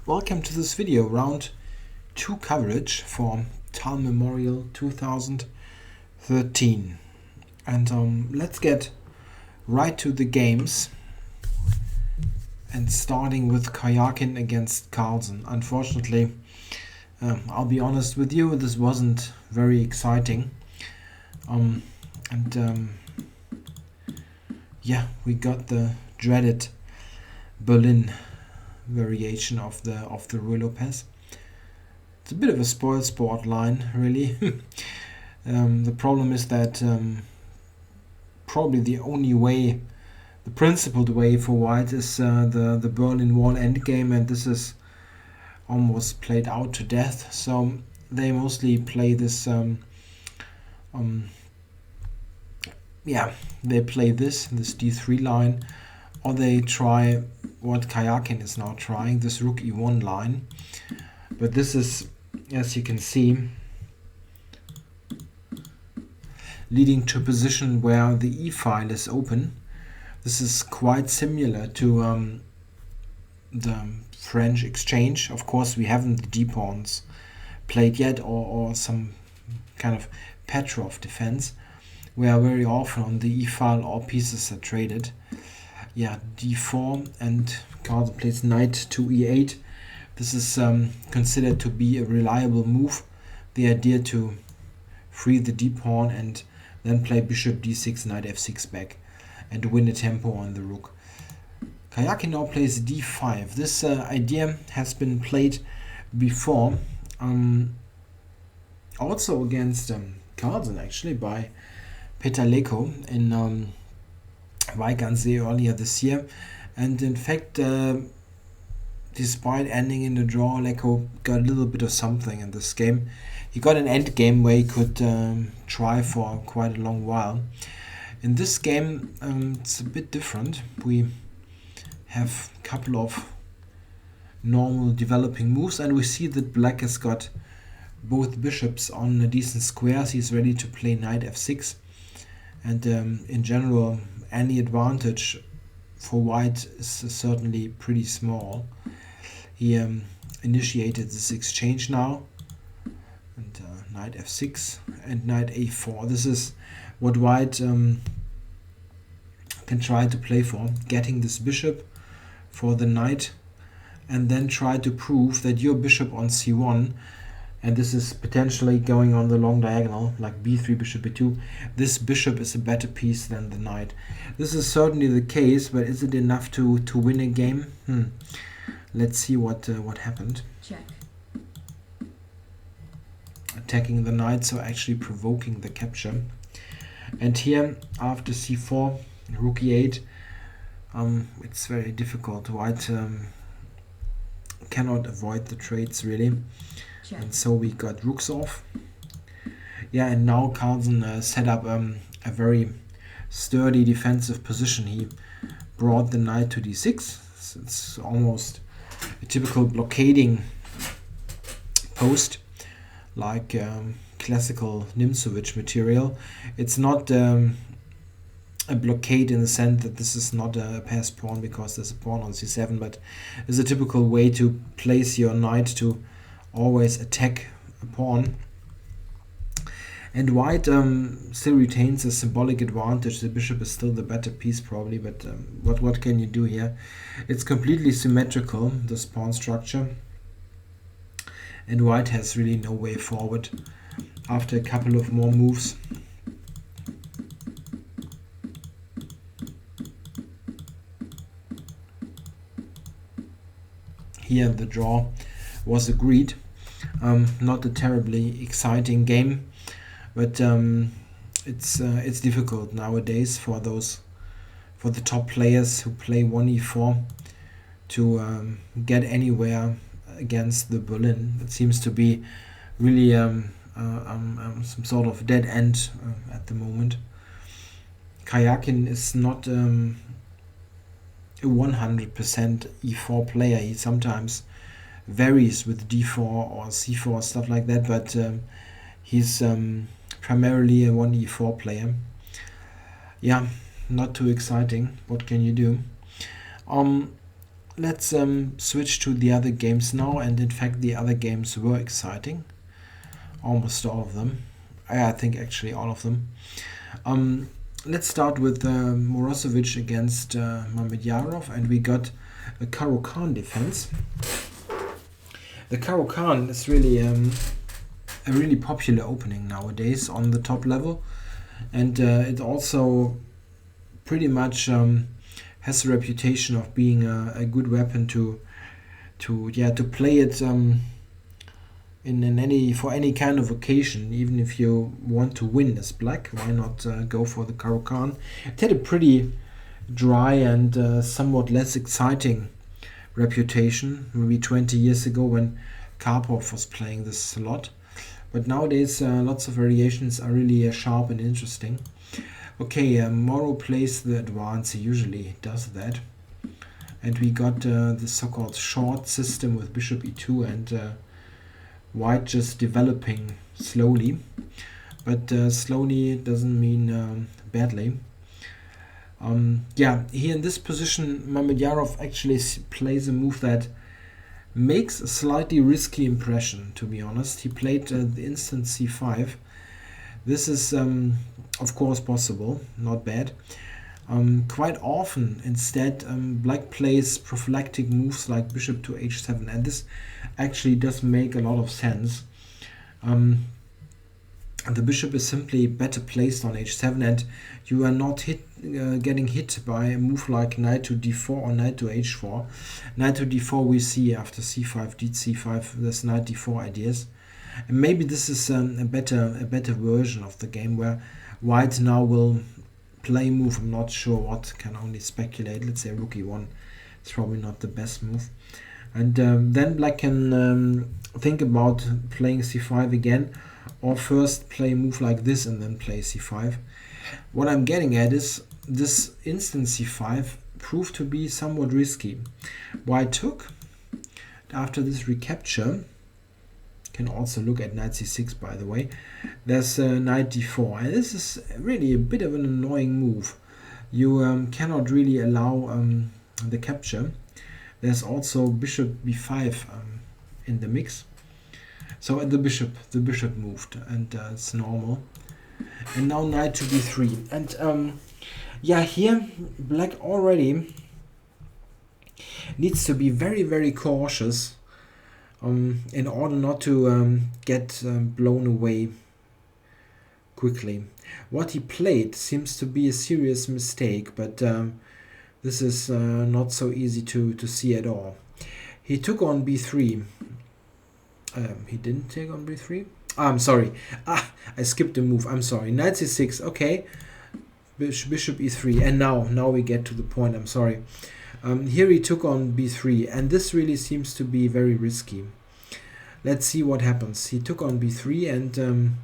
Welcome to this video, round 2 coverage for TAL Memorial 2013. And let's get right to the games. And starting with Kayakin against Carlsen. Unfortunately, I'll be honest with you, this wasn't very exciting. Yeah, we got the dreaded Berlin variation of the Ruy Lopez. It's a bit of a spoiled sport line, really. The problem is that probably the only way, the principled way for white is the Berlin Wall endgame, and this is almost played out to death. So they mostly play this. They play this d3 line, or they try what Kayakin is now trying, this rook e1 line. But this is, as you can see, leading to a position where the e-file is open. This is quite similar to the French exchange. Of course, we haven't the d-pawns played yet, or some kind of Petrov defense, where very often on the e-file all pieces are traded. Yeah, d4, and Carlsen plays knight to e8. This is considered to be a reliable move. The idea to free the d-pawn and then play bishop d6, knight f6 back, and win a tempo on the rook. Kayakin now plays d5. This idea has been played before, also against Carlsen actually, by Peter Leko in Weigandsee earlier this year, and in fact, despite ending in a draw, Leko got a little bit of something in this game. He got an end game where he could try for quite a long while. In this game, it's a bit different. We have a couple of normal developing moves, and we see that black has got both bishops on a decent squares. He's ready to play knight f6, and in general, any advantage for white is certainly pretty small. He initiated this exchange now, and knight f6 and knight a4. This is what white can try to play for, getting this bishop for the knight, and then try to prove that your bishop on c1, and this is potentially going on the long diagonal, like b3, bishop b2. This bishop is a better piece than the knight. This is certainly the case, but is it enough to win a game? Let's see what happened. Check. Attacking the knight, so actually provoking the capture. And here, after c4, rook e8, it's very difficult. White cannot avoid the trades, really. Check. And so we got rooks off. Yeah, and now Carlsen set up a very sturdy defensive position. He brought the knight to d6. It's almost a typical blockading post, like classical Nimzowitsch material. It's not a blockade in the sense that this is not a passed pawn because there's a pawn on c7, but it's a typical way to place your knight to always attack a pawn. And white still retains a symbolic advantage. The bishop is still the better piece probably, but what can you do here? It's completely symmetrical, this pawn structure, and white has really no way forward after a couple of more moves. Here the draw was agreed. Not a terribly exciting game, but it's difficult nowadays for the top players who play 1e4 to get anywhere against the Berlin. It seems to be really some sort of dead end at the moment. Kayakin is not a 100% e4 player. He sometimes varies with d4 or c4, stuff like that, but he's primarily a 1e4 player. Yeah, not too exciting. What can you do? let's switch to the other games now, and in fact the other games were exciting. Almost all of them. I think actually all of them. Let's start with Morozevich against Mamedyarov, and we got a Caruana defense. The Caruana is really a really popular opening nowadays on the top level, and it also pretty much has a reputation of being a good weapon to play it for any kind of occasion. Even if you want to win as black, why not go for the Caruana? It had a pretty dry and somewhat less exciting reputation maybe 20 years ago when Karpov was playing this a lot, but nowadays lots of variations are really sharp and interesting. Okay, Moro plays the advance, he usually does that, and we got the so-called short system with bishop e2 and white just developing slowly, but slowly doesn't mean badly. Here in this position Mamedyarov actually plays a move that makes a slightly risky impression, to be honest. He played the instant c5. This is of course possible, not bad. Quite often instead black plays prophylactic moves like bishop to h7, and this actually does make a lot of sense. The bishop is simply better placed on h7, and you are not getting hit by a move like knight to d4 or knight to h4. Knight to d4 we see after c5, d5, there's knight d4 ideas. And maybe this is a better version of the game where white now will play move. I'm not sure what, can only speculate. Let's say rook e1. It's probably not the best move. And then black can think about playing c5 again, or first play a move like this and then play c5. What I'm getting at is this instant c5 proved to be somewhat risky. White took. After this recapture, can also look at knight c6 by the way, there's knight d4, and this is really a bit of an annoying move. You cannot really allow the capture. There's also bishop b5 in the mix. So the bishop moved, and it's normal. And now knight to b3, and here black already needs to be very, very cautious in order not to get blown away quickly. What he played seems to be a serious mistake, but this is not so easy to see at all. He took on b3. He didn't take on b3. I'm sorry. I skipped a move. I'm sorry. Knight c6. Okay. Bishop e3. And now we get to the point. I'm sorry. Here he took on b3, and this really seems to be very risky. Let's see what happens. He took on b3, and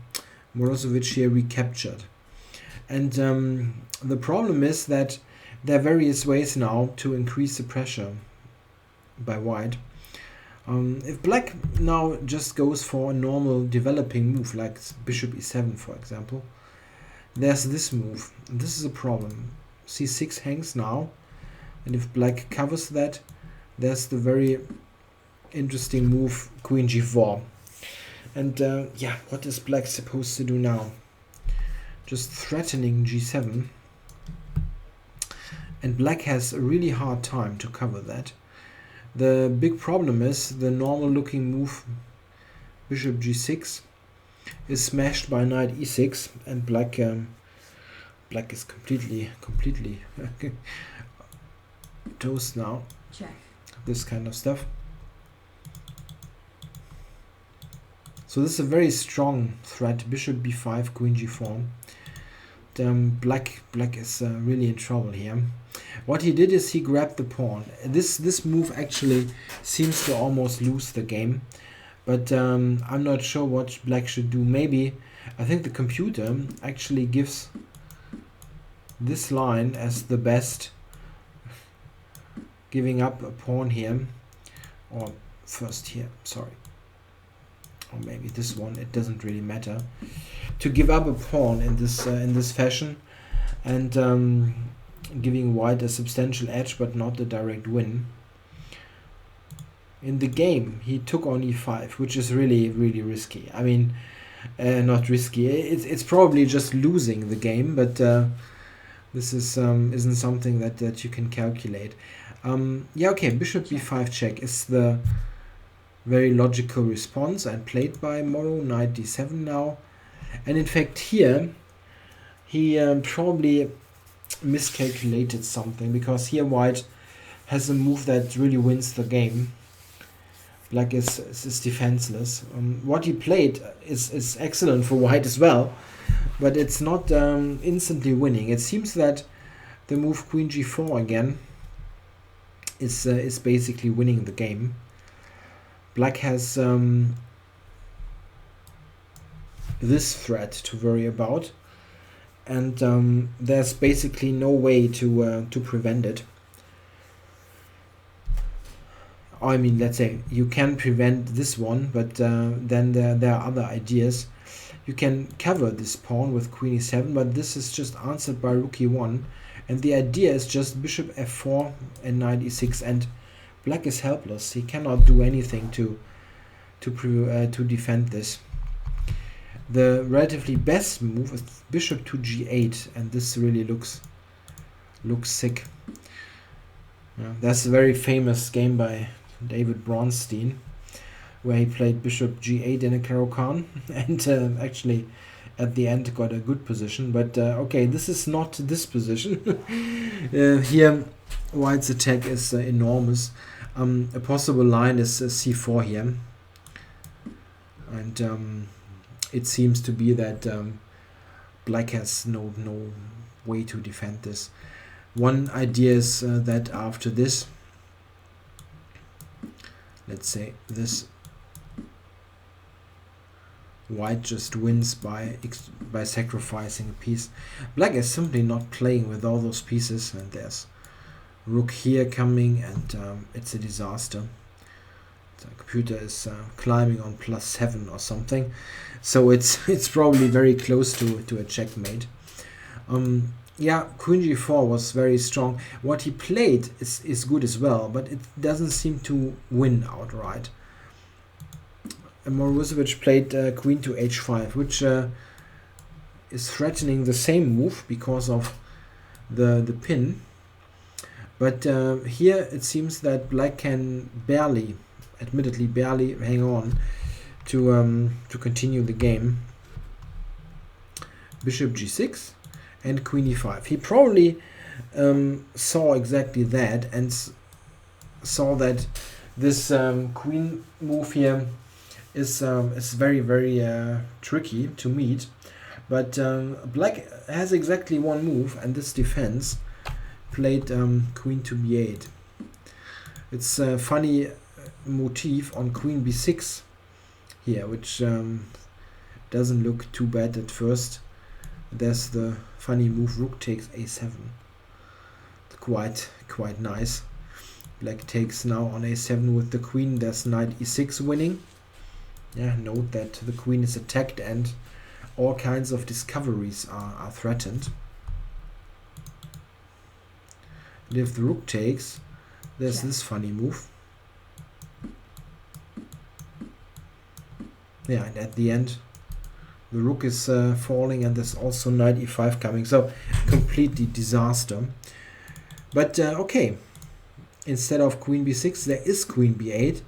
Morozevich here recaptured. And the problem is that there are various ways now to increase the pressure by white. If black now just goes for a normal developing move like bishop e7 for example, there's this move. This is a problem. c6 hangs now, and if black covers that, there's the very interesting move queen g4. And what is black supposed to do now? Just threatening g7, and black has a really hard time to cover that. The big problem is the normal looking move bishop g6 is smashed by knight e6, and black is completely toast now. Check. This kind of stuff. So this is a very strong threat. Bishop b5, queen g4. Black is really in trouble here. What he did is he grabbed the pawn. This move actually seems to almost lose the game, but I'm not sure what black should do. Maybe I think the computer actually gives this line as the best, giving up a pawn here, or first here, sorry, or maybe this one. It doesn't really matter, to give up a pawn in this fashion, and giving white a substantial edge but not a direct win. in the game he took on e5, which is really risky. I mean, not risky. It's probably just losing the game, but this is isn't something that you can calculate. Yeah, okay. Bishop b5 check is the very logical response and played by Moro. Knight d7 now, and in fact here he probably miscalculated something, because here white has a move that really wins the game. Black is defenseless. What he played is excellent for white as well, but it's not instantly winning. It seems that the move queen g4 again is basically winning the game. Black has this threat to worry about, and there's basically no way to prevent it. I mean, let's say you can prevent this one, but then there are other ideas. You can cover this pawn with queen e7, but this is just answered by rook e1, and the idea is just bishop f4 and knight e6, and black is helpless. He cannot do anything to defend this. The relatively best move is bishop to g8, and this really looks sick. Yeah, that's a very famous game by David Bronstein, where he played bishop g8 in a Caro-Kann, and actually at the end got a good position. But okay, this is not this position. Here white's attack is enormous. A possible line is c4 here, and it seems to be that black has no way to defend this. One idea is that after this, let's say this, white just wins by sacrificing a piece. Black is simply not playing with all those pieces, and there's rook here coming, and it's a disaster. The computer is climbing on +7 or something, so it's probably very close to a checkmate. Yeah, queen g4 was very strong. What he played is good as well, but it doesn't seem to win outright. Morozevich played queen to h5, which is threatening the same move because of the pin. But here it seems that black can admittedly barely hang on to continue the game. Bishop g6 and queen e5. He probably saw exactly that, and saw that this queen move here is very tricky to meet. But black has exactly one move, and this defense played queen to b8. It's a funny motif on queen b6 here, which doesn't look too bad at first. There's the funny move rook takes a7. Quite nice. Black takes now on a7 with the queen. There's knight e6 winning. Yeah, note that the queen is attacked and all kinds of discoveries are threatened. And if the rook takes, there's this funny move. Yeah, and at the end the rook is falling, and there's also knight e5 coming, so completely disaster. But okay, instead of queen b6 there is queen b8,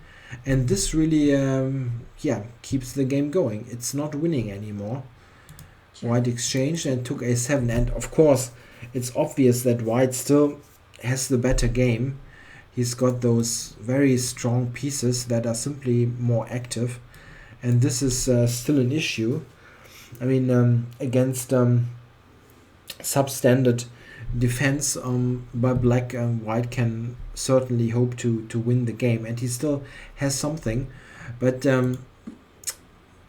and this really keeps the game going. It's not winning anymore. White exchanged and took a7, and of course it's obvious that white still has the better game. He's got those very strong pieces that are simply more active, and this is still an issue. I mean, against substandard defense by black, white can certainly hope to win the game, and he still has something. But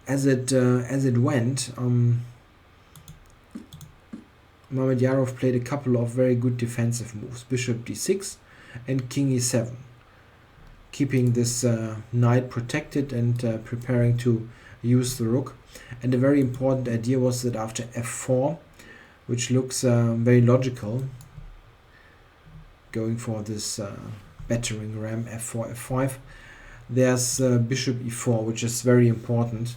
as it went, Mamedyarov played a couple of very good defensive moves: bishop d6 and king e7, keeping this knight protected and preparing to use the rook. And a very important idea was that after f4, which looks very logical, going for this battering ram f4, f5, there's bishop e4, which is very important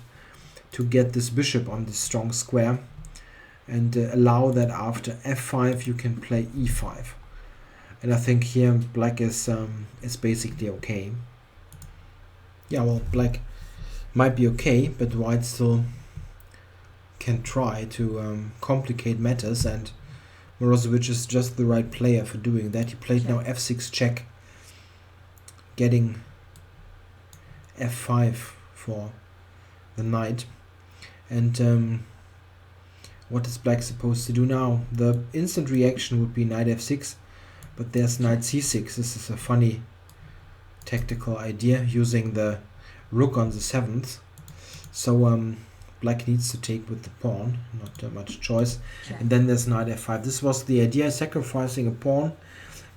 to get this bishop on this strong square, and allow that after f5 you can play e5. And I think here black is basically okay. Yeah, well, black might be okay, but white still can try to complicate matters, and Morozevich is just the right player for doing that. He played now f6 check, getting f5 for the knight. And what is black supposed to do now? The instant reaction would be knight f6, but there's knight c6. This is a funny tactical idea, using the rook on the 7th. So black needs to take with the pawn, not much choice. And then there's knight f5. This was the idea, sacrificing a pawn,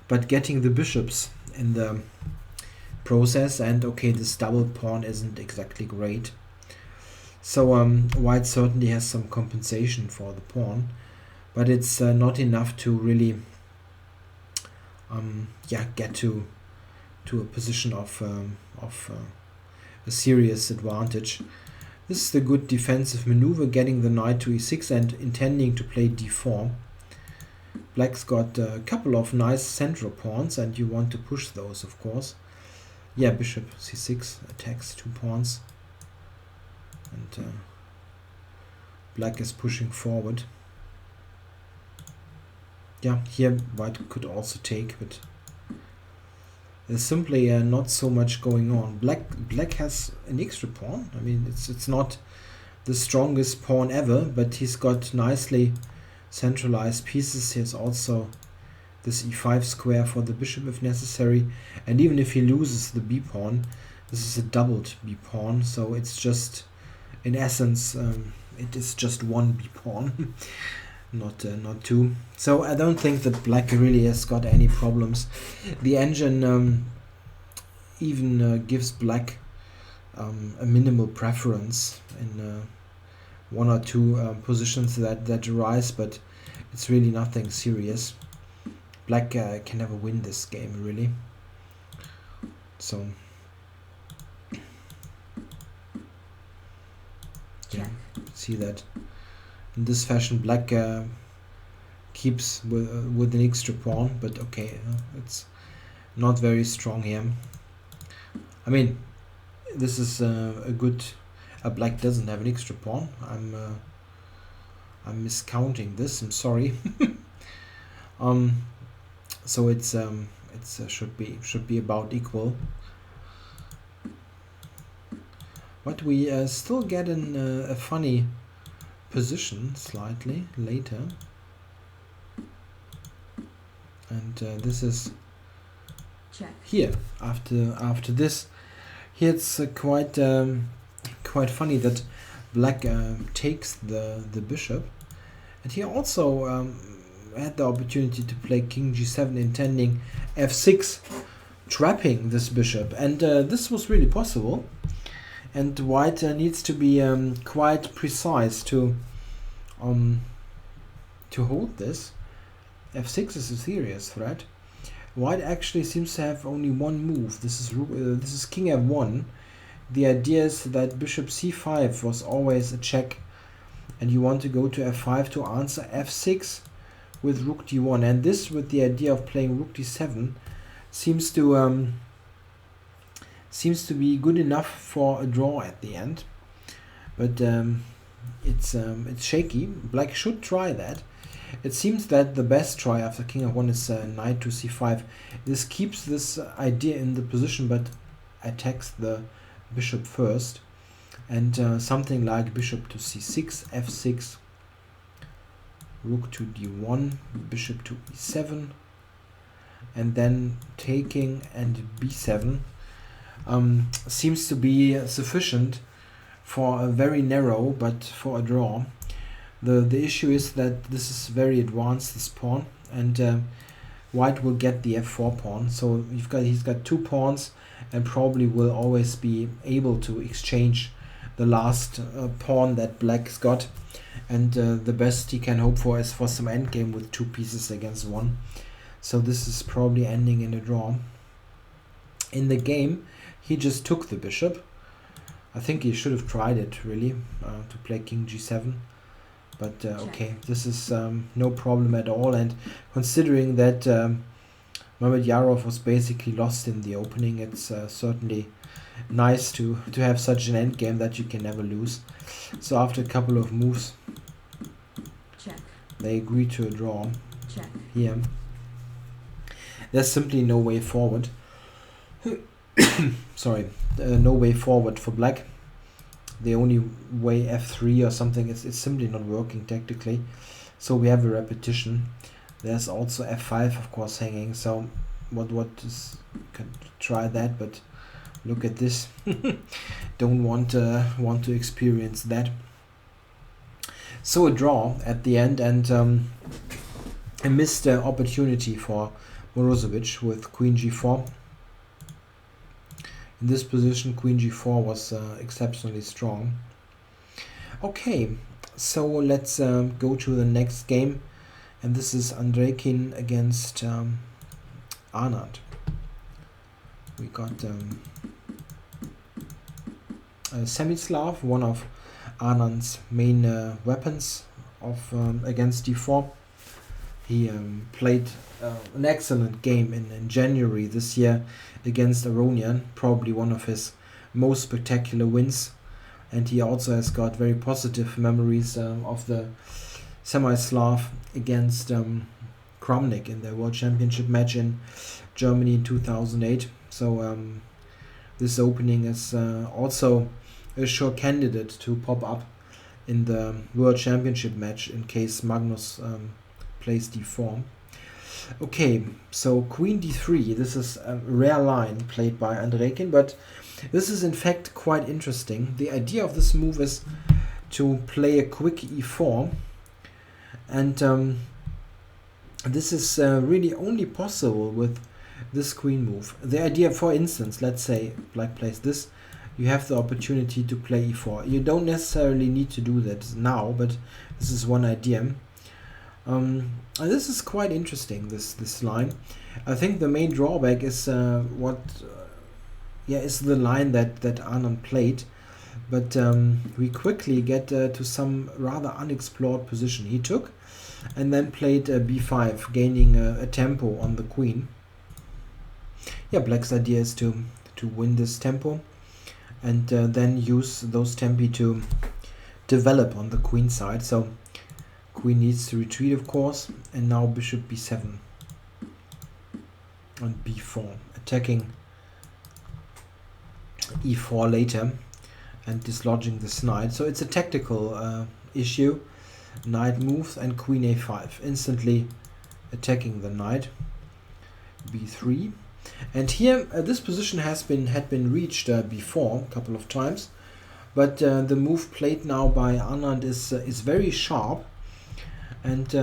but getting the bishops in the process. And okay, this double pawn isn't exactly great. So white certainly has some compensation for the pawn, but it's not enough to really get to a position of a serious advantage. This is the good defensive maneuver, getting the knight to e6 and intending to play d4. Black's got a couple of nice central pawns, and you want to push those, of course. Yeah, bishop c6 attacks 2 pawns. And black is pushing forward. Yeah, here white could also take, but there's simply not so much going on. Black has an extra pawn. I mean, it's not the strongest pawn ever, but he's got nicely centralized pieces. He has also this e5 square for the bishop if necessary, and even if he loses the b pawn, this is a doubled b pawn, so it's just, in essence, it is just one b pawn, not 2. So I don't think that black really has got any problems. The engine even gives black a minimal preference in 1 or 2 positions that arise, but it's really nothing serious. Black can never win this game, really. So yeah, see that in this fashion black keeps with an extra pawn, but okay, it's not very strong here. I mean, this is a good. Black doesn't have an extra pawn. I'm miscounting this. I'm sorry. So it's should be about equal. But we still get in a funny position slightly later, and this is here after this. Here it's quite funny that black takes the bishop, and he also had the opportunity to play king g7, intending f6, trapping this bishop, and this was really possible. And white needs to be quite precise to hold this. f6 is a serious threat. White actually seems to have only one move. This is king f1. The idea is that bishop c5 was always a check, and you want to go to f5 to answer f6 with rook d1. And this, with the idea of playing rook d7, seems to be good enough for a draw at the end, but it's shaky. Black should try that. It seems that the best try after king f1 is knight to c5. This keeps this idea in the position, but attacks the bishop first, and something like bishop to c6, f6, rook to d1, bishop to e7, and then taking and b7. Seems to be sufficient for a very narrow, but for a draw. The issue is that this is very advanced, this pawn, and white will get the f4 pawn. So he's got 2 pawns, and probably will always be able to exchange the last pawn that black's got. And the best he can hope for is for some endgame with 2 pieces against 1. So this is probably ending in a draw. In the game, he just took the bishop. I think he should have tried it, really, to play king g7. But okay, this is no problem at all. And considering that Mamedyarov was basically lost in the opening, it's certainly nice to have such an endgame that you can never lose. So after a couple of moves, they agree to a draw here. There's simply no way forward. Sorry, no way forward for black. The only way f3 or something is simply not working tactically. So we have a repetition. There's also f5, of course, hanging. So what is, you can try that, but look at this. Don't want to experience that. So a draw at the end, and a missed opportunity for Morozevich with queen g4. In this position, queen g4 was exceptionally strong. Okay, so let's go to the next game, and this is Andreikin against Anand. We got Semislav, one of Anand's main weapons of against d4. He played an excellent game in January this year against Aronian, probably one of his most spectacular wins. And he also has got very positive memories of the Semislav against Kramnik in the World Championship match in Germany in 2008. So this opening is also a sure candidate to pop up in the World Championship match in case Magnus plays d4. Okay, so queen d3. This is a rare line played by Andreikin, but this is in fact quite interesting. The idea of this move is to play a quick e4, and this is really only possible with this queen move. The idea, for instance, let's say black plays this, you have the opportunity to play e4. You don't necessarily need to do that now, but this is one idea. And this is quite interesting, this line. I think the main drawback is is the line that Anand played, but we quickly get to some rather unexplored position he took, and then played b5, gaining a tempo on the queen. Yeah, black's idea is to win this tempo, and then use those tempi to develop on the queen side. So queen needs to retreat, of course, and now bishop b7 and b4, attacking e4 later and dislodging this knight. So it's a tactical issue. Knight moves and queen a5, instantly attacking the knight. b3, and here this position had been reached before a couple of times, but the move played now by Anand is very sharp, and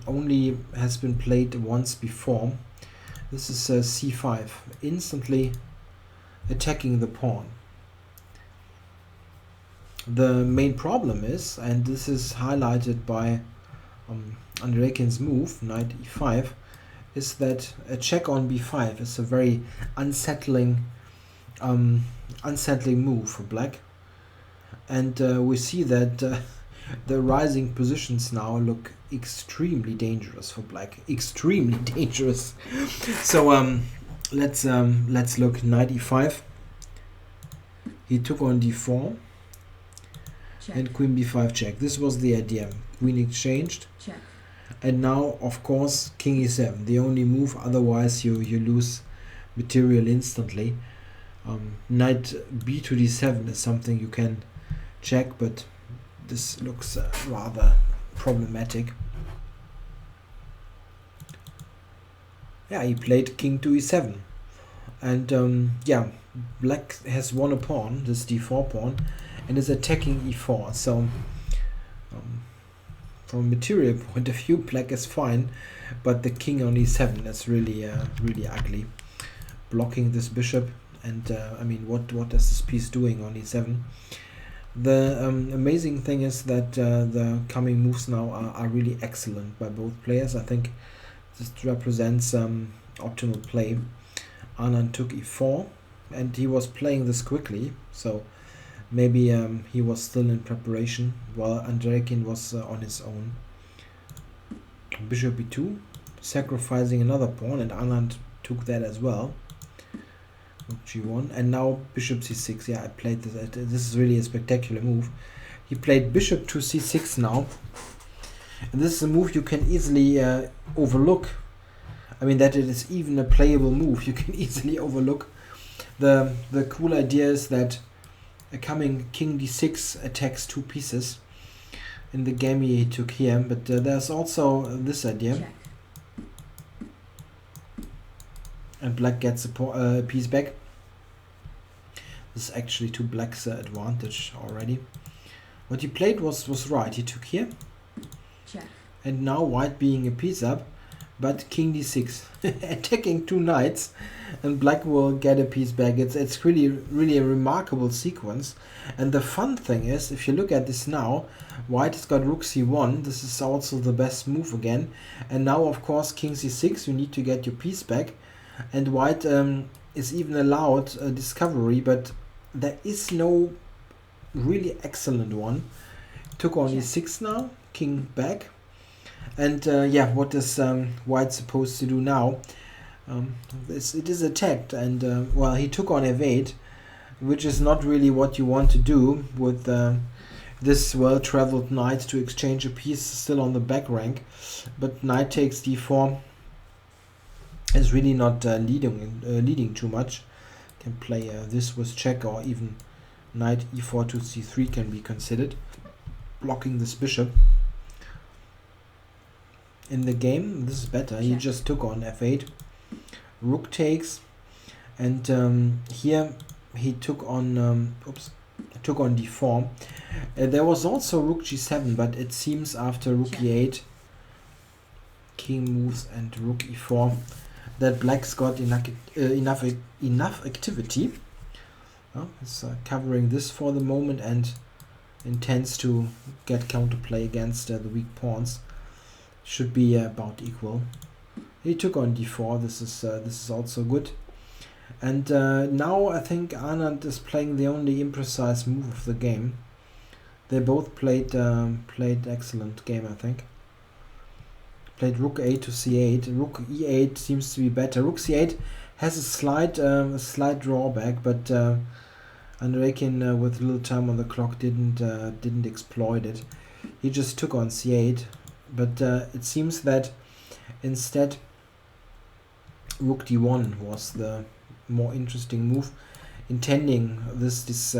only has been played once before. This is c5, instantly attacking the pawn. The main problem is, and this is highlighted by Andreikin's move, knight e5, is that a check on b5 is a very unsettling move for black. And we see that the rising positions now look extremely dangerous for black. Extremely dangerous. So let's look. Knight e5. He took on d4. Check. And queen b5 check. This was the idea. Queen exchanged. Check. And now, of course, king e7. The only move. Otherwise, you lose material instantly. Knight b to d7 is something you can check, but this looks rather problematic. Yeah, he played king to e7, and yeah, black has won a pawn, this d4 pawn, and is attacking e4. So from a material point of view, black is fine, but the king on e7 is really really ugly, blocking this bishop. And I mean, what is this piece doing on e7? The amazing thing is that the coming moves now are really excellent by both players. I think this represents optimal play. Anand took e4, and he was playing this quickly, so maybe he was still in preparation while Andreikin was on his own. Bishop e2, sacrificing another pawn, and Anand took that as well. Rook g1, and now bishop c6. Yeah, I played this. This is really a spectacular move. He played bishop to c6 now, and this is a move you can easily overlook. I mean, that it is even a playable move. You can easily overlook. The cool idea is that coming king d6 attacks two pieces. In the game he took here, but there's also this idea. Check. And black gets a piece back. This is actually to black's advantage already. What he played was right. He took here. Check. And now white being a piece up, but king d6 attacking two knights, and black will get a piece back. It's really a remarkable sequence. And the fun thing is, if you look at this now, white has got rook c1. This is also the best move again. And now, of course, king c6. You need to get your piece back. And white is even allowed a discovery, but there is no really excellent one. Took on e6 now, king back. And yeah, what is white supposed to do now? It is attacked, and well, he took on f8, which is not really what you want to do with this well-traveled knight to exchange a piece still on the back rank. But knight takes d4 is really not leading too much. Can play this with check, or even knight e4 to c3 can be considered, blocking this bishop. In the game, this is better. He just took on f8, rook takes, and here he took on took on d4. There was also rook g7, but it seems after rook e8, king moves, and rook e4, that black's got enough activity. It's covering this for the moment and intends to get counterplay against the weak pawns. Should be about equal. He took on d4. This is also good. And now I think Anand is playing the only imprecise move of the game. They both played excellent game, I think. Played rook a to c8. Rook e8 seems to be better. Rook c8 has a slight drawback, but Andreikin with little time on the clock didn't exploit it. He just took on c8, but it seems that instead rook d1 was the more interesting move, intending this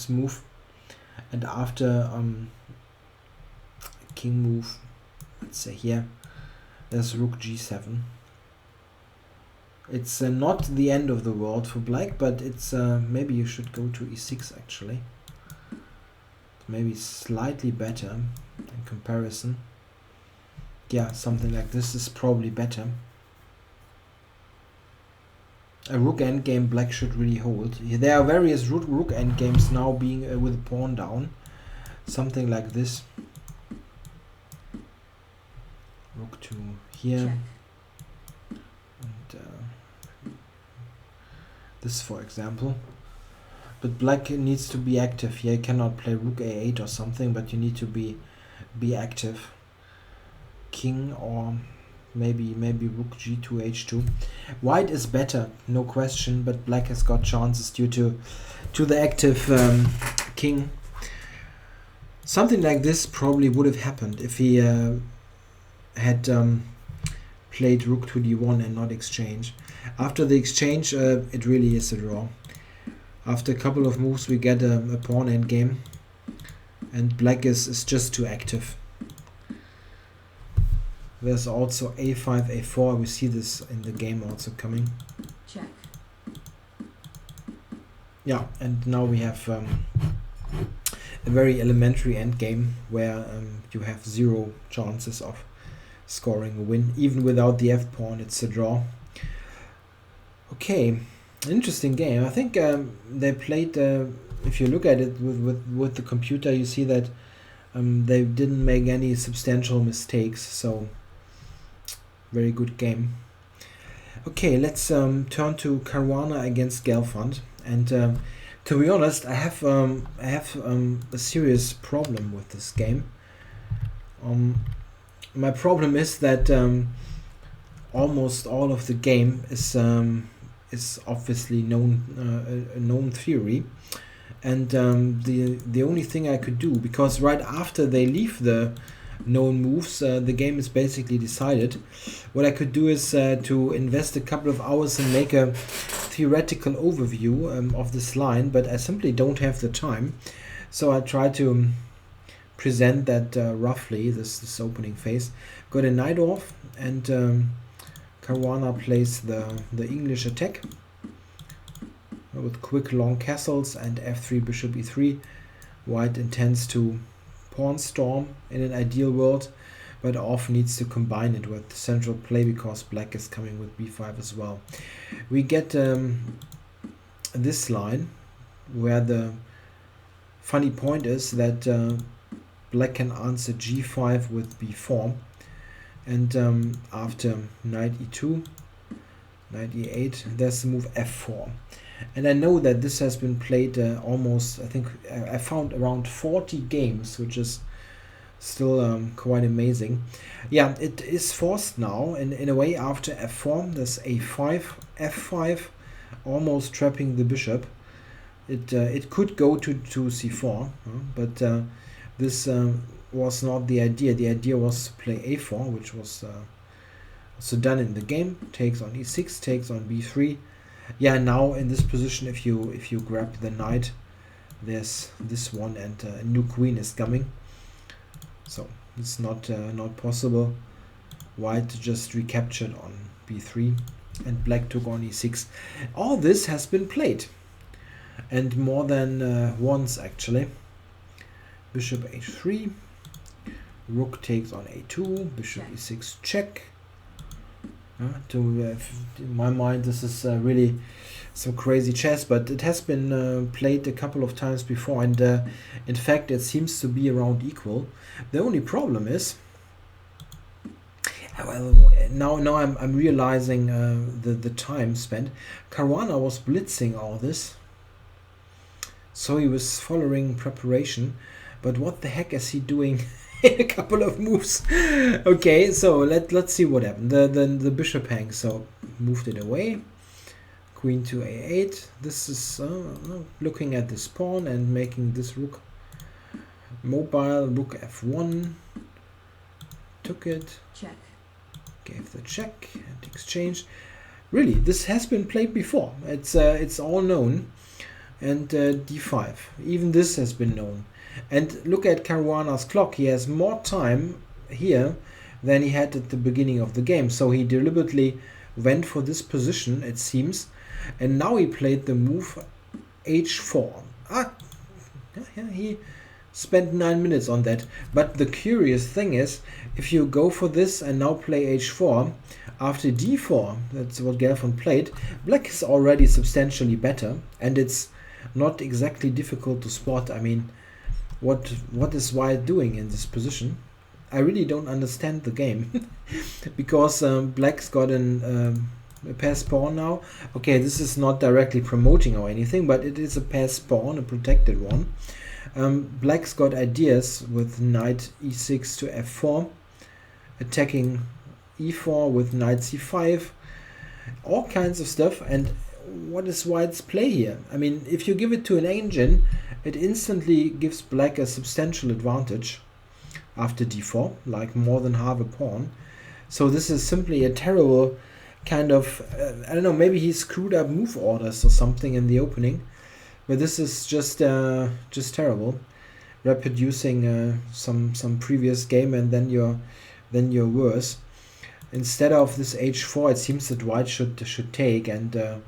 move, and after king move, let's say here, there's rook g7. It's not the end of the world for black, but it's maybe you should go to e6 actually. Maybe slightly better in comparison. Yeah, something like this is probably better. A rook endgame black should really hold. There are various rook endgames now being with a pawn down. Something like this. Rook to here. Check. And this, for example. But black needs to be active here. You cannot play rook a8 or something, but you need to be active. King, or maybe rook g2 h2. White is better, no question, but black has got chances due to the active king. Something like this probably would have happened if he had played rook to d1 and not exchange. After the exchange, it really is a draw. After a couple of moves, we get a pawn endgame, and black is just too active. There's also a5, a4. We see this in the game also coming. Check. Yeah, and now we have a very elementary endgame where you have zero chances of scoring a win. Even without the f-pawn, it's a draw. Okay, interesting game. I think they played, if you look at it with the computer, you see that they didn't make any substantial mistakes, so very good game. Okay, let's turn to Caruana against Gelfand. And to be honest, I have a serious problem with this game. My problem is that almost all of the game is obviously known a known theory, and the only thing I could do, because right after they leave the known moves, the game is basically decided. What I could do is to invest a couple of hours and make a theoretical overview of this line, but I simply don't have the time, so I try to present that roughly, this opening phase. Got a knight off, and Caruana plays the English attack with quick long castles and f3 bishop e3. White intends to pawn storm in an ideal world, but often needs to combine it with central play because black is coming with b5 as well. We get this line where the funny point is that black can answer g5 with b4, and after knight e2, knight e8, there's the move f4. And I know that this has been played almost, I think I found around 40 games, which is still quite amazing. Yeah, it is forced now in a way after f4. There's a5, f5, almost trapping the bishop. It could go to c4, but this was not the idea. The idea was to play a4, which was also done in the game. Takes on e6, takes on b3. Yeah, now in this position, if you grab the knight, there's this one, and a new queen is coming. So it's not possible. White just recaptured on b3, and black took on e6. All this has been played, and more than once actually. Bishop h3, rook takes on a2, bishop e6 check. In my mind, this is really some crazy chess, but it has been played a couple of times before, and in fact it seems to be around equal. The only problem is, well, now I'm realizing the time spent. Caruana was blitzing all this, so he was following preparation, but what the heck is he doing? A couple of moves. Okay, so let's see what happened. The bishop hangs, so moved it away. Queen to a8. This is looking at this pawn and making this rook mobile. Rook f1. Took it. Check. Gave the check and exchanged. Really, this has been played before. It's all known. And d5. Even this has been known. And look at Caruana's clock. He has more time here than he had at the beginning of the game. So he deliberately went for this position, it seems. And now he played the move h4. Yeah, he spent 9 minutes on that. But the curious thing is, if you go for this and now play h4, after d4, that's what Gelfand played, black is already substantially better. And it's not exactly difficult to spot. I mean, what is White doing in this position? I really don't understand the game because black's got a pass pawn now. Okay, this is not directly promoting or anything, but it is a pass pawn, a protected one. Black's got ideas with knight e6 to f4, attacking e4 with knight c5, all kinds of stuff. And what is White's play here? I mean, if you give it to an engine, it instantly gives black a substantial advantage after d4, like more than half a pawn. So this is simply a terrible kind of, I don't know, maybe he screwed up move orders or something in the opening, but this is just terrible. Reproducing some previous game, and then you're worse. Instead of this h4, it seems that White should take, and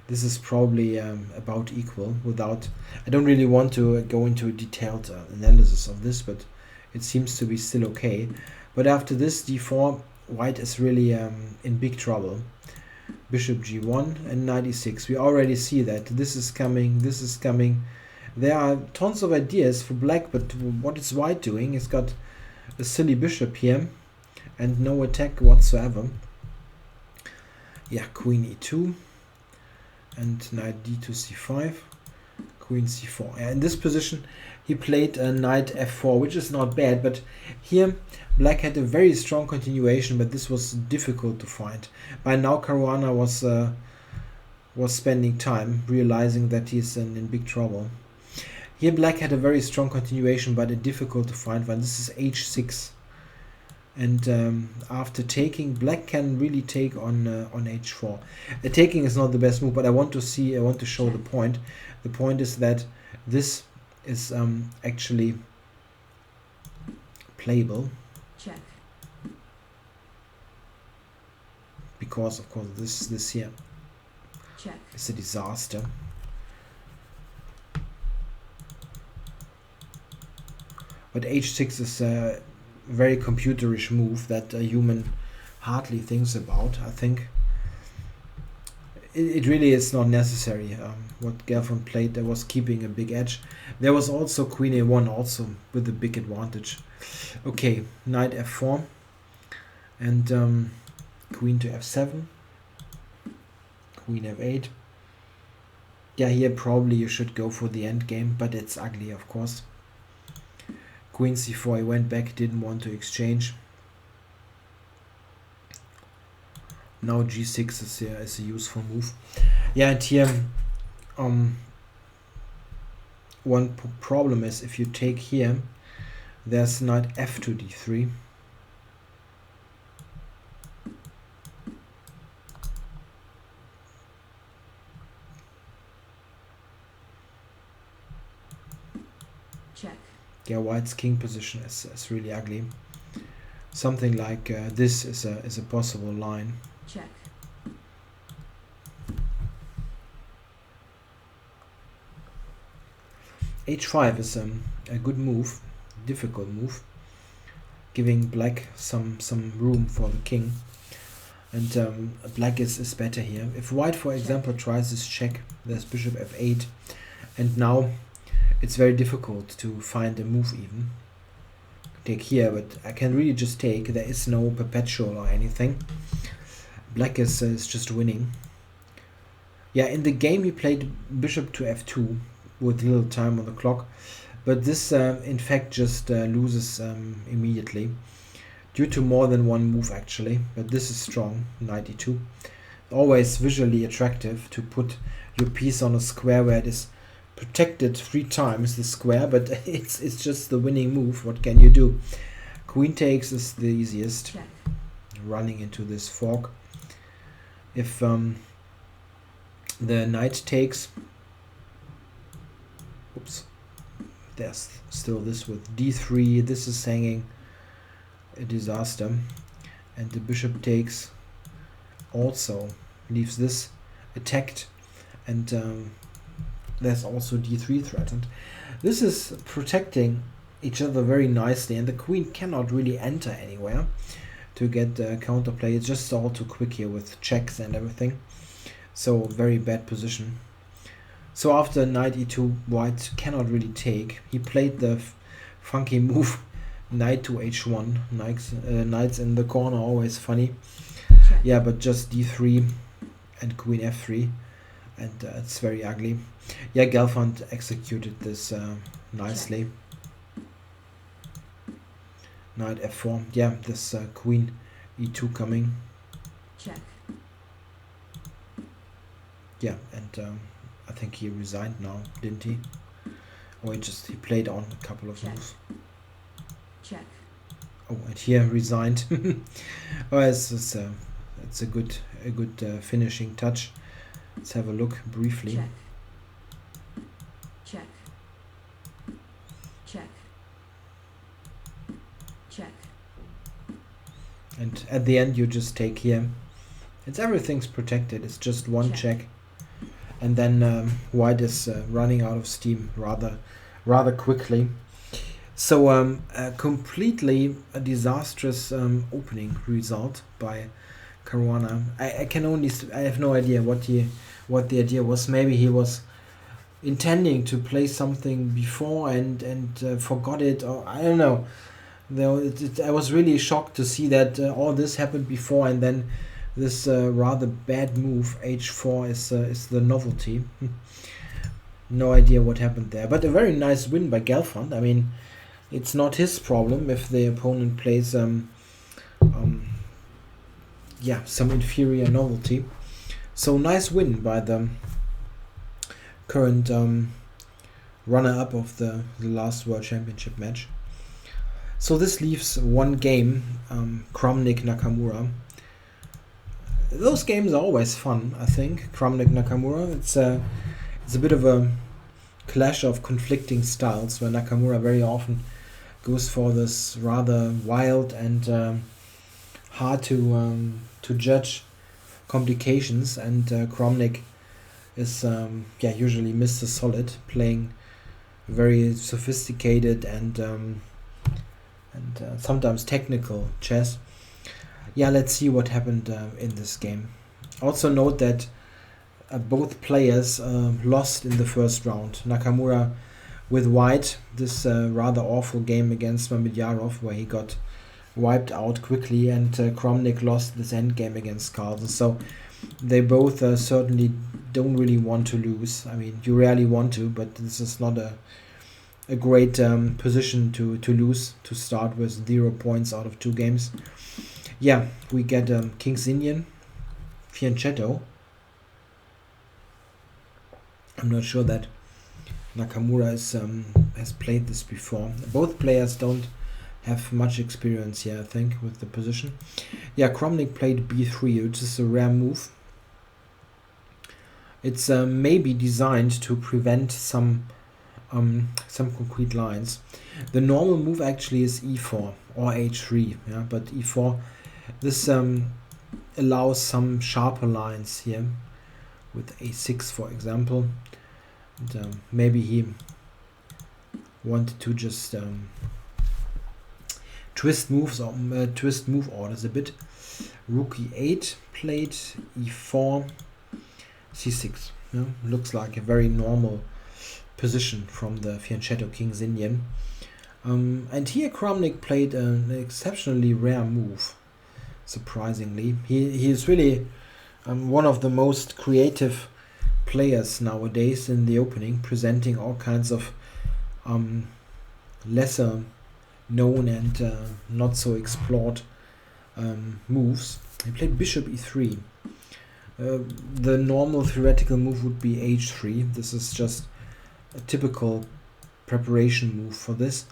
this is probably about equal. Without, I don't really want to go into a detailed analysis of this, but it seems to be still okay. But after this d4, White is really in big trouble. Bishop g1 and knight e6. We already see that this is coming. This is coming. There are tons of ideas for black, but what is White doing? He's got a silly bishop here and no attack whatsoever. Yeah, queen e2 and knight d to c5, queen c4. Yeah, in this position he played a knight f4, which is not bad, but here black had a very strong continuation, but this was difficult to find. By now Caruana was spending time realizing that he's in big trouble. Here black had a very strong continuation, but a difficult to find one. This is h6. And after taking, black can really take on h4. Taking is not the best move, but I want to show the point. The point is that this is actually playable. Check. Because of course this here Check. is a disaster. But h6 is a very computerish move that a human hardly thinks about. I think it really is not necessary. What Gelfand played, there was keeping a big edge. There was also queen a1 also with a big advantage. Okay, knight f4 and queen to f7, queen f8. Yeah, here probably you should go for the end game, but it's ugly, of course. Queen c4, he went back, didn't want to exchange. Now g6 is a useful move. Yeah, and here one problem is if you take here, there's knight f to d3. Check. Yeah, white's king position is really ugly. Something like this is a possible line. Check. h5 is a good move, difficult move, giving black some room for the king. And black is better here. If white, for example, tries this check, there's bishop f8, and now it's very difficult to find a move even. Take here, but I can really just take. There is no perpetual or anything. Black is just winning. Yeah, in the game he played bishop to f2 with little time on the clock, but this in fact just loses immediately due to more than one move actually. But this is strong, knight e2. Always visually attractive to put your piece on a square where it is protected 3 times the square, but it's just the winning move. What can you do? Queen takes is the easiest. Check. Running into this fork. If the knight takes, oops, there's still this with d3. This is hanging, a disaster. And the bishop takes also leaves this attacked, and there's also d3 threatened. This is protecting each other very nicely, and the queen cannot really enter anywhere to get counterplay. It's just all too quick here with checks and everything. So very bad position. So after knight e2, white cannot really take. He played the funky move knight to h1. Knights in the corner, always funny. Check. Yeah, but just d3 and queen f3, and it's very ugly. Yeah, Gelfand executed this nicely. Check. Knight f4. Yeah, this queen e2 coming. Check. Yeah, and I think he resigned now, didn't he? Or he played on a couple of Check. moves. Check. Oh, and here resigned. Oh, it's a good finishing touch. Let's have a look briefly. Check. Check. Check. Check. And at the end you just take here. Everything's protected. It's just one check. And then white is running out of steam rather quickly. So a completely disastrous opening result by Caruana. I have no idea what the idea was. Maybe he was intending to play something before and forgot it, or I don't know. I was really shocked to see that all this happened before, and then this rather bad move h4 is the novelty. No idea what happened there, but a very nice win by Gelfand. I mean, it's not his problem if the opponent plays yeah, some inferior novelty. So nice win by the current runner-up of the last World Championship match. So this leaves one game, Kramnik Nakamura. Those games are always fun, I think. Kramnik Nakamura. It's a bit of a clash of conflicting styles, where Nakamura very often goes for this rather wild and hard to judge complications, and Kramnik is yeah, usually Mr. Solid, playing very sophisticated and sometimes technical chess. Yeah, let's see what happened in this game. Also note that both players lost in the first round. Nakamura with white, this rather awful game against Mamedyarov, where he got wiped out quickly, and Kramnik lost this endgame against Carlsen. So they both certainly don't really want to lose. I mean, you rarely want to, but this is not a great position to lose, to start with 0 points out of 2 games. Yeah, we get King's Indian, Fianchetto. I'm not sure that Nakamura has played this before. Both players don't have much experience here, I think, with the position. Yeah, Kramnik played b3, which is a rare move. It's maybe designed to prevent some concrete lines. The normal move actually is e4 or h3, yeah, but e4, this allows some sharper lines here with a6, for example. And maybe he wanted to just twist moves or twist move orders a bit. Rook e8 played, e4, c6. Yeah, looks like a very normal position from the Fianchetto King's Indian. And here Kramnik played an exceptionally rare move, surprisingly. He is really one of the most creative players nowadays in the opening, presenting all kinds of lesser known and not so explored moves. He played bishop e3. The normal theoretical move would be h3. This is just a typical preparation move for this,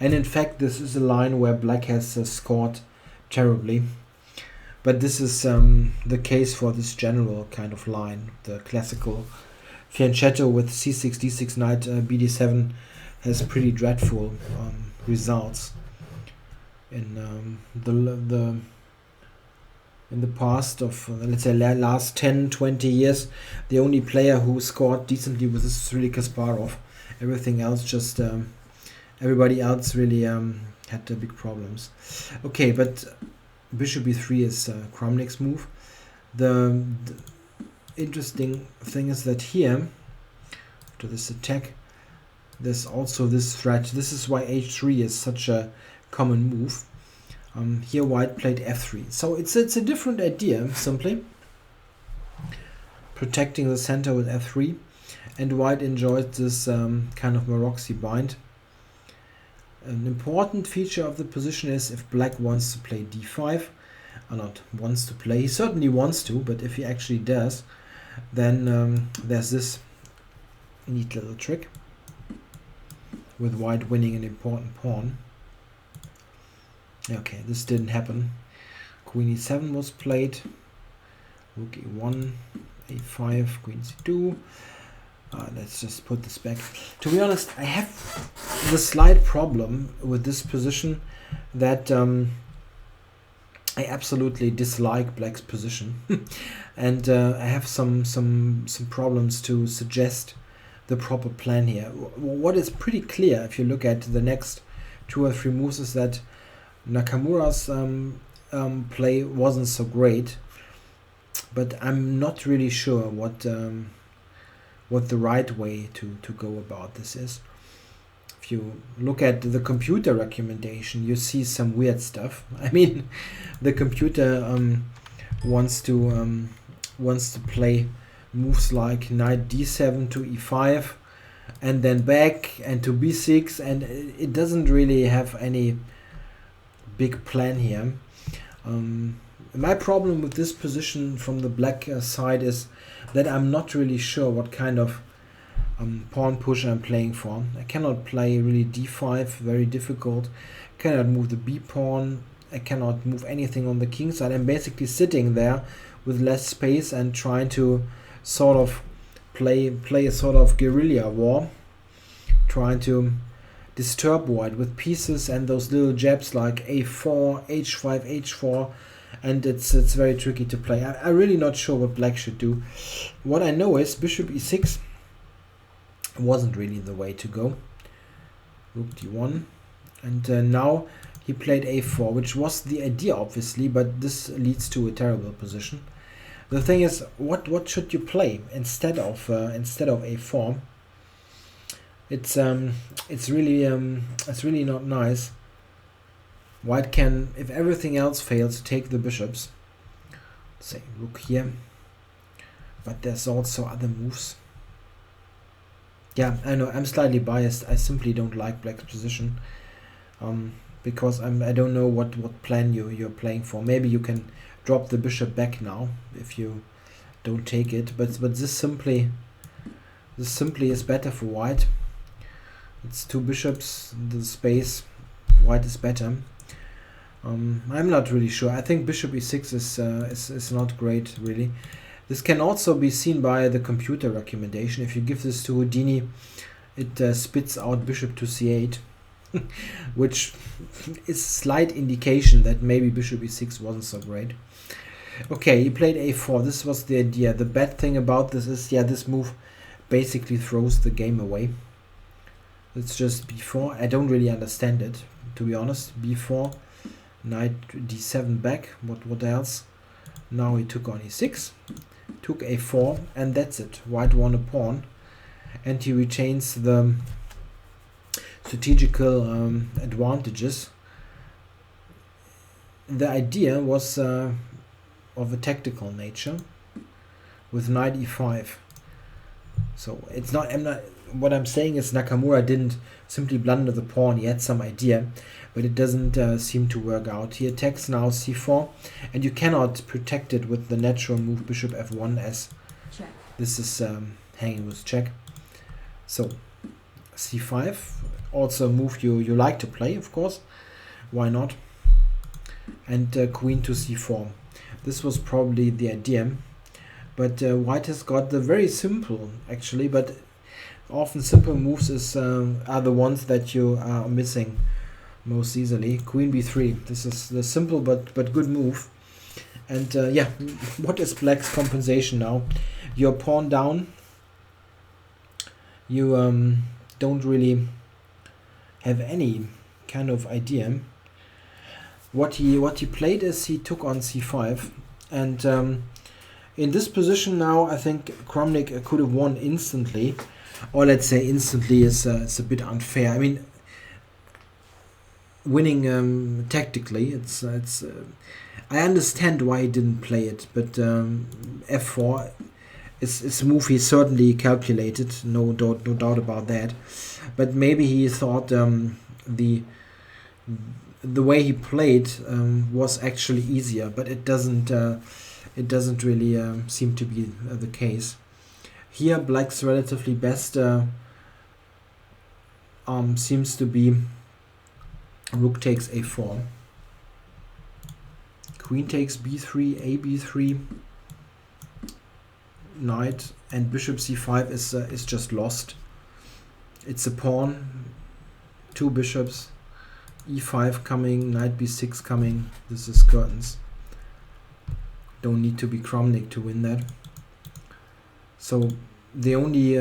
and in fact this is a line where black has scored terribly, but this is the case for this general kind of line. The classical Fianchetto with c6, d6, knight, bd7 has pretty dreadful results in the past of let's say last 10-20 years. The only player who scored decently was this really Kasparov. Everything else just everybody else really had big problems. Okay, but bishop e3 is Kramnik's move. The interesting thing is that here, after this attack, there's also this threat. This is why h3 is such a common move. Here white played f3. So it's a different idea, simply protecting the center with f3, and white enjoyed this kind of Maroczy bind. An important feature of the position is if black wants to play d5, or not wants to play, he certainly wants to, but if he actually does, then there's this neat little trick with white winning an important pawn. Okay, this didn't happen. Queen e7 was played. Rook e1, a5, queen c2. Let's just put this back. To be honest, I have the slight problem with this position that I absolutely dislike black's position, and I have some problems to suggest the proper plan here. What is pretty clear if you look at the next 2 or 3 moves is that Nakamura's play wasn't so great, but I'm not really sure what the right way to go about this is. If you look at the computer recommendation, you see some weird stuff. I mean, the computer wants to play moves like knight d7 to e5 and then back and to b6, and it doesn't really have any big plan here. My problem with this position from the black side is that I'm not really sure what kind of pawn push I'm playing for. I cannot play really d5, very difficult. I cannot move the b pawn. I cannot move anything on the king side. I'm basically sitting there with less space and trying to sort of play a sort of guerrilla war, trying to disturb white with pieces and those little jabs like a4, h5, h4, and it's very tricky to play. I'm really not sure what black should do. What I know is bishop e6 wasn't really the way to go. Rook d1, and now he played a4, which was the idea obviously, but this leads to a terrible position. The thing is, what should you play instead of a4? It's really not nice. White can, if everything else fails, take the bishops. Say rook here, but there's also other moves. Yeah, I know I'm slightly biased. I simply don't like black's position, because I don't know what plan you're playing for. Maybe you can drop the bishop back now if you don't take it, but this simply is better for white. It's two bishops, the space, white is better. I'm not really sure. I think bishop e6 is not great really. This can also be seen by the computer recommendation. If you give this to Houdini, it spits out bishop to c8, which is slight indication that maybe bishop e6 wasn't so great. Okay, he played a4. This was the idea. The bad thing about this is, yeah, this move basically throws the game away. It's just b4. I don't really understand it, to be honest. b4, knight d7 back. What else? Now he took on e6, took a4, and that's it. White won a pawn, and he retains the strategical advantages. The idea was of a tactical nature with knight e5. So it's not, what I'm saying is Nakamura didn't simply blunder the pawn. He had some idea, but it doesn't seem to work out. He attacks now c4, and you cannot protect it with the natural move bishop f1, as check. this is hanging with check. So c5, also a move you like to play, of course. Why not? And queen to c4. This was probably the idea, but white has got the very simple, actually, but often simple moves are the ones that you are missing most easily. Queen b3. This is the simple but good move. And yeah, what is black's compensation now? You're pawn down. You don't really have any kind of idea. What he played is he took on c5, and in this position now I think Kramnik could have won instantly, or let's say instantly is a bit unfair. I mean, winning tactically, it's I understand why he didn't play it, but f4 is a move he certainly calculated, no doubt about that. But maybe he thought the way he played was actually easier, but it doesn't really seem to be the case. Here black's relatively best seems to be rook takes a4, queen takes b3, a b3, knight, and bishop c5 is just lost. It's a pawn, two bishops, e5 coming, knight b6 coming. This is curtains. Don't need to be Kramnik to win that. So the only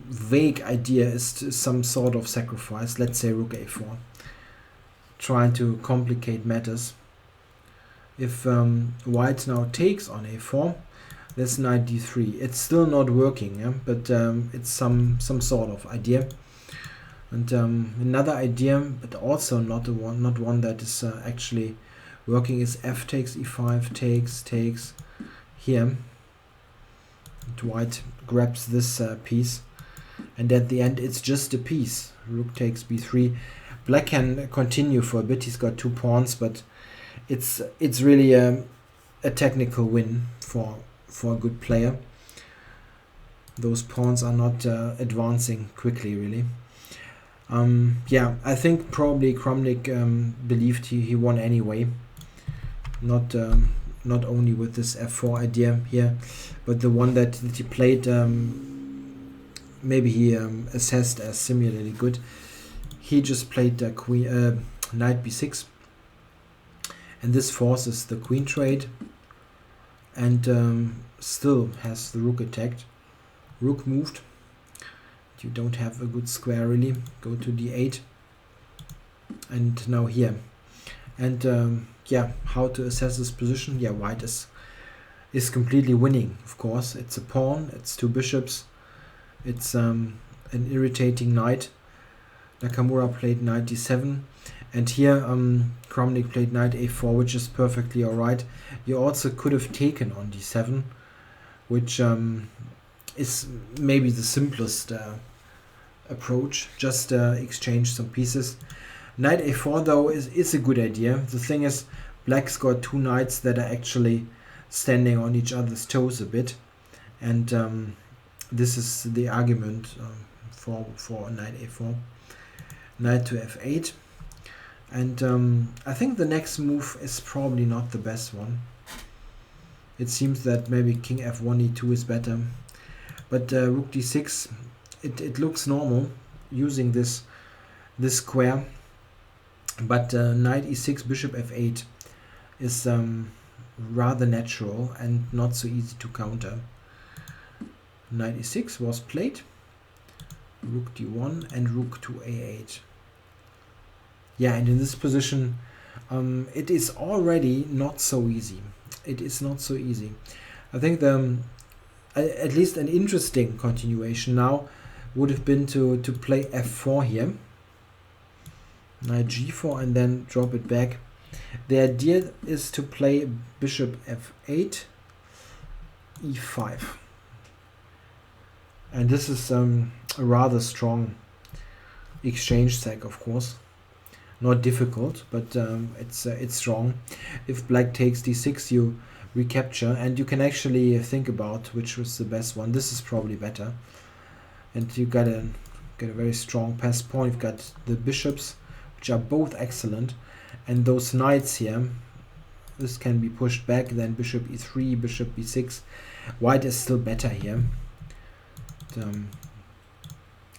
vague idea is some sort of sacrifice. Let's say rook a4, trying to complicate matters. If white now takes on a4, that's knight d3. It's still not working, yeah? But it's some sort of idea. And another idea, but also not one that is actually working is f takes e5, takes here. And white grabs this piece, and at the end it's just a piece. Rook takes b3. Black can continue for a bit. He's got 2 pawns, but it's really a technical win for a good player. Those pawns are not advancing quickly, really. Yeah, I think probably Kramnik believed he won anyway. Not only with this f4 idea here, but the one that he played, maybe he assessed as similarly good. He just played knight b6, and this forces the queen trade, and still has the rook attacked. Rook moved. You don't have a good square really. Go to d8, and now here. And yeah, how to assess this position? Yeah, white is completely winning. Of course, it's a pawn. It's 2 bishops. It's an irritating knight. Nakamura played knight d7, and here Kramnik played knight a4, which is perfectly alright. You also could have taken on d7, which is maybe the simplest approach. Just exchange some pieces. Knight a4 though is a good idea. The thing is, black's got 2 knights that are actually standing on each other's toes a bit, and this is the argument for knight a4. Knight to f8, and I think the next move is probably not the best one. It seems that maybe king f1 e2 is better, but rook d6, it looks normal using this square, but knight e6, bishop f8 is rather natural and not so easy to counter. Knight e6 was played, rook d1 and rook to a8. Yeah, and in this position it is already not so easy. It is not so easy. I think at least an interesting continuation now would have been to play f4 here, knight g4, and then drop it back. The idea is to play bishop f8, e5, and this is a rather strong exchange sack, of course. Not difficult, but it's strong. If black takes d6, you recapture, and you can actually think about which was the best one. This is probably better, and you get a very strong pass pawn. You've got the bishops, which are both excellent, and those knights here. This can be pushed back. Then bishop e3, bishop b6. White is still better here.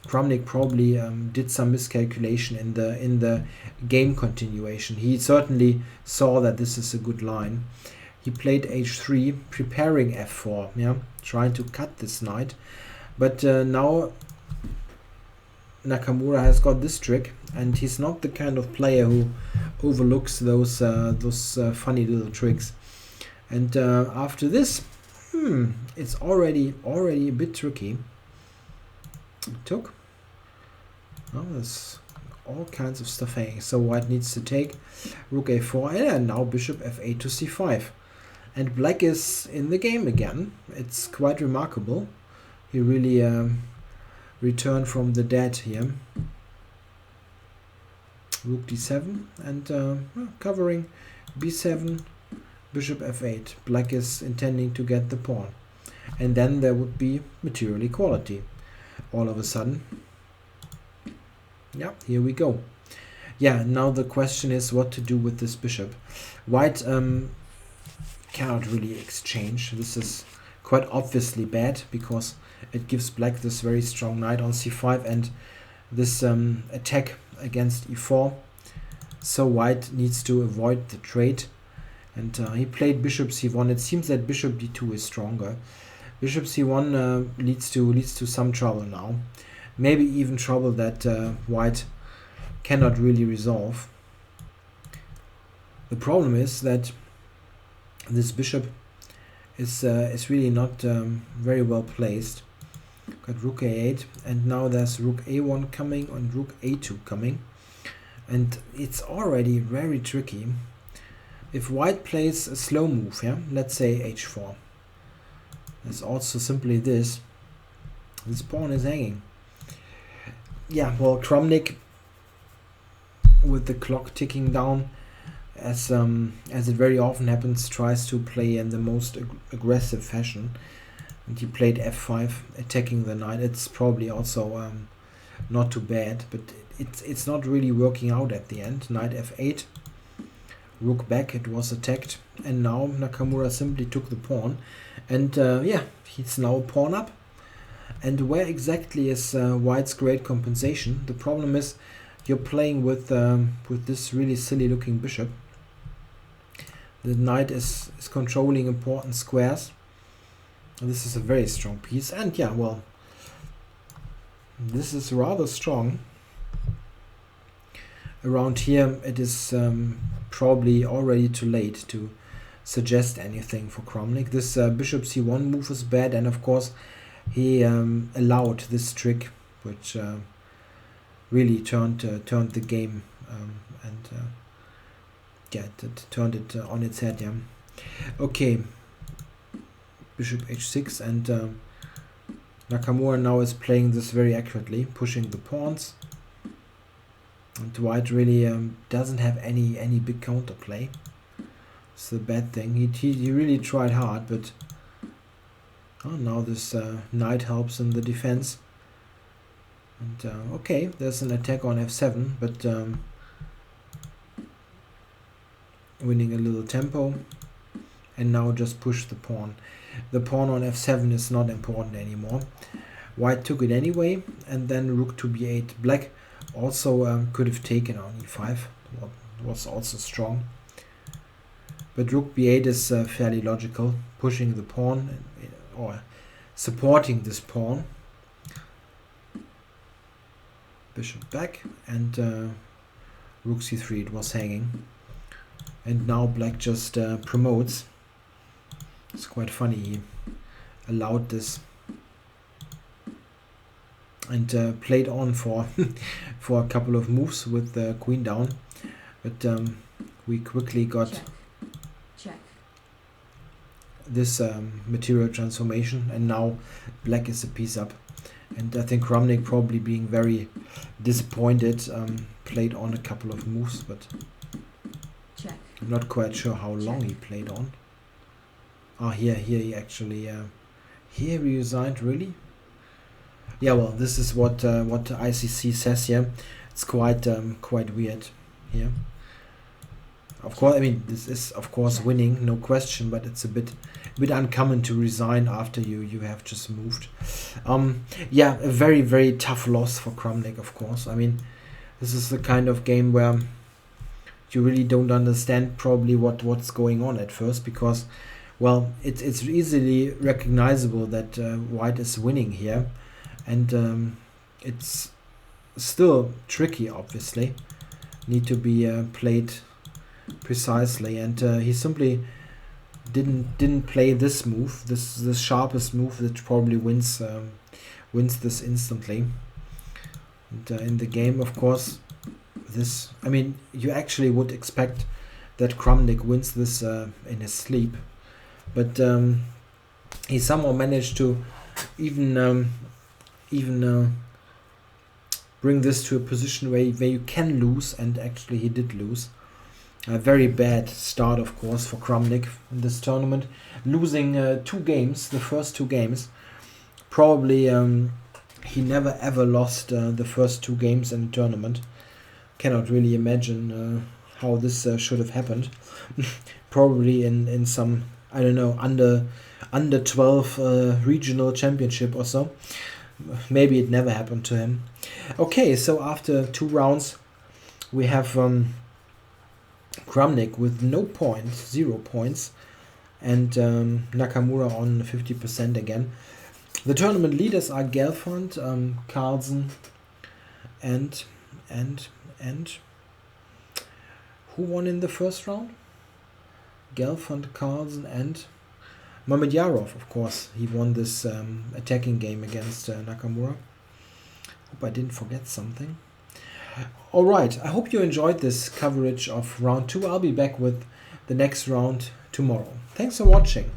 Kramnik probably did some miscalculation in the game continuation. He certainly saw that this is a good line. He played h3, preparing f4, yeah, trying to cut this knight. But now Nakamura has got this trick, and he's not the kind of player who overlooks those funny little tricks. And after this, it's already a bit tricky. Took. Oh, there's all kinds of stuff hanging. So white needs to take rook a4, and now bishop f8 to c5. And black is in the game again. It's quite remarkable. He really returned from the dead here. Rook d7 and covering b7, bishop f8. Black is intending to get the pawn. And then there would be material equality all of a sudden. Yeah, here we go. Yeah, now the question is what to do with this bishop. White cannot really exchange. This is quite obviously bad because it gives black this very strong knight on c5 and this attack against e4. So white needs to avoid the trade, and he played bishop c1. It seems that bishop d2 is stronger. Bishop c1 leads to some trouble now. Maybe even trouble that white cannot really resolve. The problem is that this bishop is really not very well placed. Got rook a8, and now there's rook a1 coming and rook a2 coming, and it's already very tricky. if white plays a slow move, yeah, let's say h4, it's also simply this pawn is hanging. Yeah, well, Kramnik, with the clock ticking down, as it very often happens, tries to play in the most aggressive fashion, and he played f5, attacking the knight. It's probably also not too bad, but it's not really working out at the end. Knight f8, rook back, it was attacked, and now Nakamura simply took the pawn, and yeah, he's now a pawn up. And where exactly is white's great compensation? The problem is you're playing with this really silly looking bishop. The knight is controlling important squares. This is a very strong piece, and yeah, well, this is rather strong. Around here it is probably already too late to suggest anything for Kramnik. This bishop c1 move is bad, and of course he allowed this trick, which really turned the game, and yeah, it turned it on its head. Yeah. Okay, bishop h6, and Nakamura now is playing this very accurately, pushing the pawns. And white really doesn't have any big counterplay. It's a bad thing. He really tried hard, but now this knight helps in the defense. And okay, there's an attack on f7, but winning a little tempo. And now just push the pawn. The pawn on f7 is not important anymore. White took it anyway, and then rook to b8. Black also could have taken on e5, was also strong. But rook b8 is fairly logical, pushing the pawn or supporting this pawn. Bishop back, and rook c3, it was hanging. And now black just promotes. It's quite funny, he allowed this and played on for for a couple of moves with the queen down, but we quickly got check. This material transformation, and now black is a piece up. And I think Kramnik, probably being very disappointed, played on a couple of moves, but check. I'm not quite sure how long he played on. Here he actually here he resigned, really. Yeah, well, this is what ICC says here. It's quite weird here. Of course, I mean, this is of course winning, no question, but it's a bit uncommon to resign after you have just moved. Yeah, a very tough loss for Kramnik, of course. I mean, this is the kind of game where you really don't understand probably what's going on at first, because, well, it's easily recognizable that white is winning here, and it's still tricky, obviously. Need to be played precisely, and he simply didn't play this move, this sharpest move that probably wins this instantly. And in the game, of course, this, I mean, you actually would expect that Kramnik wins this in his sleep, but he somehow managed to even bring this to a position where you can lose, and actually he did lose. A very bad start, of course, for Kramnik in this tournament, losing 2 games, the first 2 games. Probably he never ever lost the first 2 games in the tournament. Cannot really imagine how this should have happened. Probably in some, I don't know, under 12 regional championship or so. Maybe it never happened to him. Okay, so after 2 rounds we have Kramnik with no points, 0 points, and Nakamura on 50% again. The tournament leaders are Gelfand, Carlsen, and who won in the first round? Gelfand, Carlsen, and Mamedyarov, of course. He won this attacking game against Nakamura. Hope I didn't forget something. Alright, I hope you enjoyed this coverage of round 2. I'll be back with the next round tomorrow. Thanks for watching.